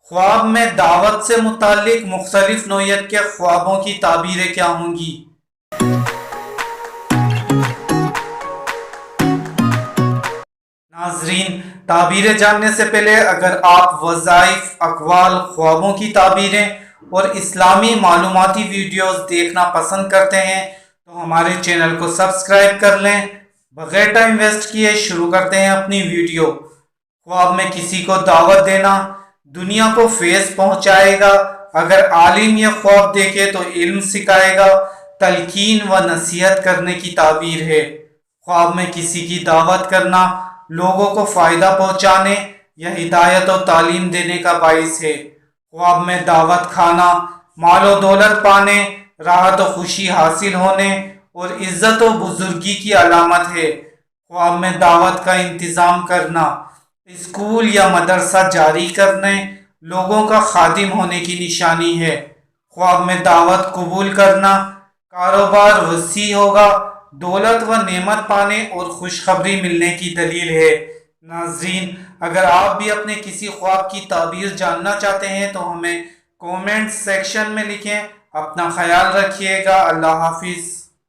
خواب میں دعوت سے متعلق مختلف نوعیت کے خوابوں کی تعبیریں کیا ہوں گی؟ ناظرین، تعبیریں جاننے سے پہلے اگر آپ وظائف، اقوال، خوابوں کی تعبیریں اور اسلامی معلوماتی ویڈیوز دیکھنا پسند کرتے ہیں تو ہمارے چینل کو سبسکرائب کر لیں۔ بغیر ٹائم ویسٹ کیے شروع کرتے ہیں اپنی ویڈیو۔ خواب میں کسی کو دعوت دینا دنیا کو فیض پہنچائے گا۔ اگر عالم یہ خواب دیکھے تو علم سکھائے گا، تلقین و نصیحت کرنے کی تعبیر ہے۔ خواب میں کسی کی دعوت کرنا لوگوں کو فائدہ پہنچانے یا ہدایت و تعلیم دینے کا باعث ہے۔ خواب میں دعوت کھانا مال و دولت پانے، راحت و خوشی حاصل ہونے اور عزت و بزرگی کی علامت ہے۔ خواب میں دعوت کا انتظام کرنا اسکول یا مدرسہ جاری کرنے لوگوں کا خادم ہونے کی نشانی ہے۔ خواب میں دعوت قبول کرنا کاروبار وسیع ہوگا، دولت و نعمت پانے اور خوشخبری ملنے کی دلیل ہے۔ ناظرین، اگر آپ بھی اپنے کسی خواب کی تعبیر جاننا چاہتے ہیں تو ہمیں کومنٹ سیکشن میں لکھیں۔ اپنا خیال رکھیے گا۔ اللہ حافظ۔